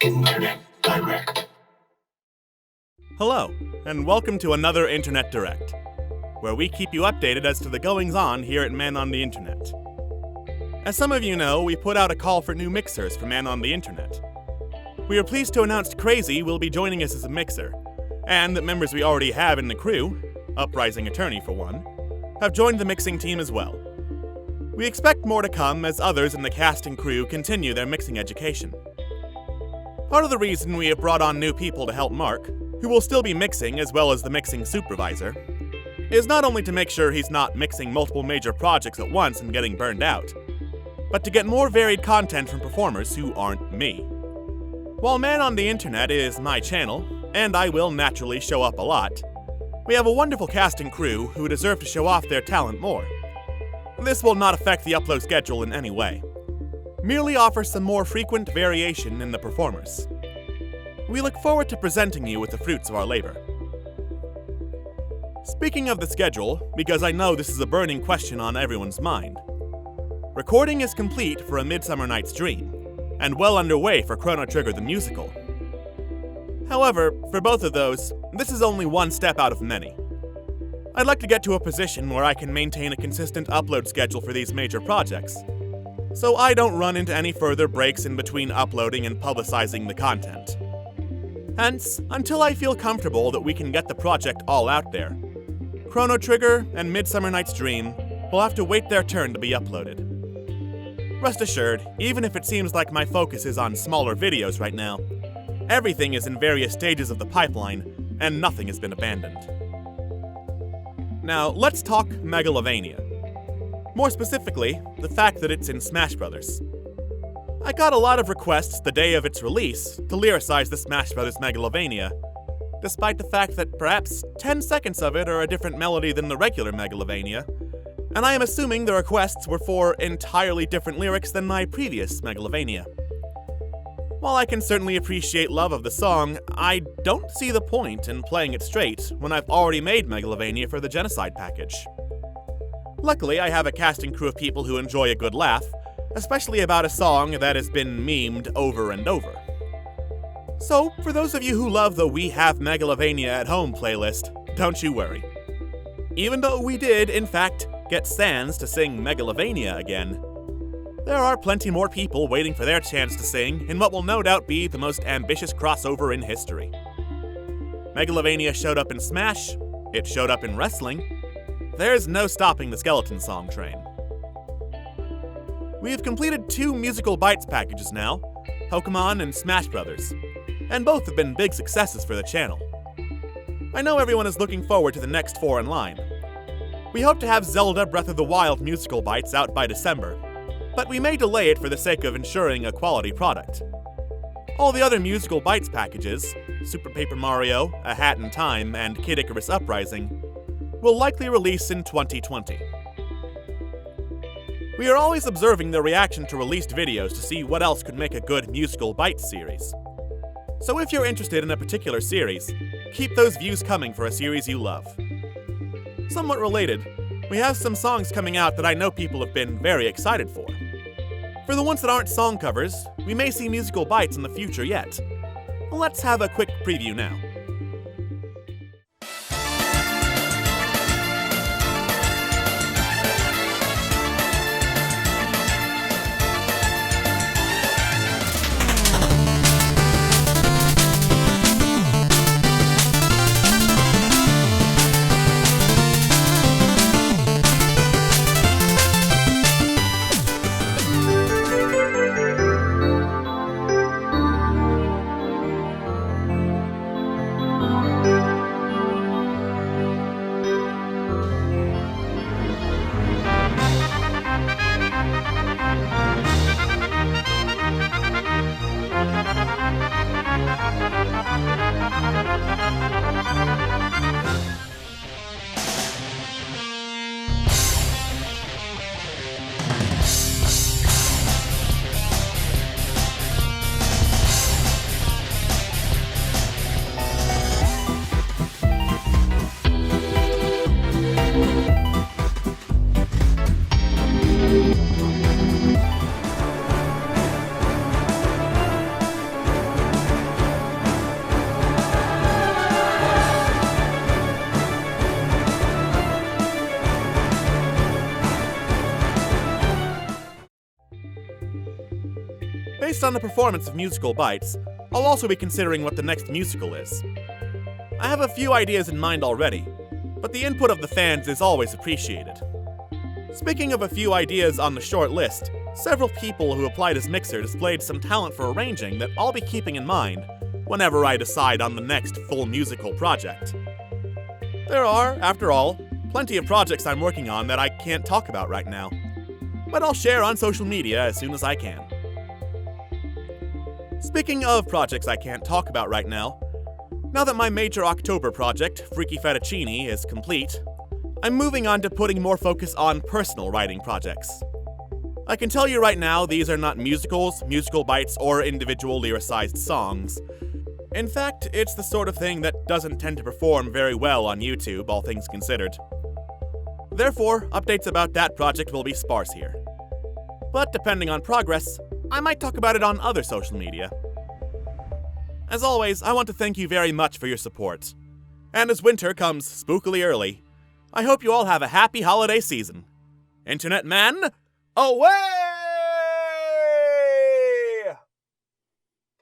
Internet Direct. Hello, and welcome to another Internet Direct, where we keep you updated as to the goings-on here at Man on the Internet. As some of you know, we put out a call for new mixers for Man on the Internet. We are pleased to announce Crazy will be joining us as a mixer, and that members we already have in the crew, Uprising Attorney for one, have joined the mixing team as well. We expect more to come as others in the cast and crew continue their mixing education. Part of the reason we have brought on new people to help Mark, who will still be mixing as well as the mixing supervisor, is not only to make sure he's not mixing multiple major projects at once and getting burned out, but to get more varied content from performers who aren't me. While Man on the Internet is my channel, and I will naturally show up a lot, we have a wonderful cast and crew who deserve to show off their talent more. This will not affect the upload schedule in any way, merely offer some more frequent variation in the performers. We look forward to presenting you with the fruits of our labor. Speaking of the schedule, because I know this is a burning question on everyone's mind, recording is complete for A Midsummer Night's Dream, and well underway for Chrono Trigger the Musical. However, for both of those, this is only one step out of many. I'd like to get to a position where I can maintain a consistent upload schedule for these major projects, so I don't run into any further breaks in between uploading and publicizing the content. Hence, until I feel comfortable that we can get the project all out there, Chrono Trigger and Midsummer Night's Dream will have to wait their turn to be uploaded. Rest assured, even if it seems like my focus is on smaller videos right now, everything is in various stages of the pipeline, and nothing has been abandoned. Now, let's talk Megalovania. More specifically, the fact that it's in Smash Bros. I got a lot of requests the day of its release to lyricize the Smash Bros. Megalovania, despite the fact that perhaps 10 seconds of it are a different melody than the regular Megalovania, and I am assuming the requests were for entirely different lyrics than my previous Megalovania. While I can certainly appreciate love of the song, I don't see the point in playing it straight when I've already made Megalovania for the Genocide package. Luckily, I have a cast and crew of people who enjoy a good laugh, especially about a song that has been memed over and over. So, for those of you who love the We Have Megalovania at Home playlist, don't you worry. Even though we did, in fact, get Sans to sing Megalovania again, there are plenty more people waiting for their chance to sing in what will no doubt be the most ambitious crossover in history. Megalovania showed up in Smash, it showed up in wrestling. There's no stopping the skeleton song train. We have completed 2 Musical Bites packages now, Pokemon and Smash Brothers, and both have been big successes for the channel. I know everyone is looking forward to the next 4 in line. We hope to have Zelda Breath of the Wild Musical Bites out by December, but we may delay it for the sake of ensuring a quality product. All the other Musical Bites packages, Super Paper Mario, A Hat in Time, and Kid Icarus Uprising, will likely release in 2020. We are always observing the reaction to released videos to see what else could make a good Musical Bites series. So if you're interested in a particular series, keep those views coming for a series you love. Somewhat related, we have some songs coming out that I know people have been very excited for. For the ones that aren't song covers, we may see Musical Bites in the future yet. Let's have a quick preview now. Based on the performance of musical bites, I'll also be considering what the next musical is. I have a few ideas in mind already, but the input of the fans is always appreciated. Speaking of a few ideas on the short list, several people who applied as mixer displayed some talent for arranging that I'll be keeping in mind whenever I decide on the next full musical project. There are, after all, plenty of projects I'm working on that I can't talk about right now, but I'll share on social media as soon as I can. Speaking of projects I can't talk about right now that my major October project, Freaky Fettuccine, is complete, I'm moving on to putting more focus on personal writing projects. I can tell you right now these are not musicals, musical bites, or individual lyricized songs. In fact, it's the sort of thing that doesn't tend to perform very well on YouTube, all things considered. Therefore, updates about that project will be sparse here. But depending on progress, I might talk about it on other social media. As always, I want to thank you very much for your support. And as winter comes spookily early, I hope you all have a happy holiday season. Internet man, away!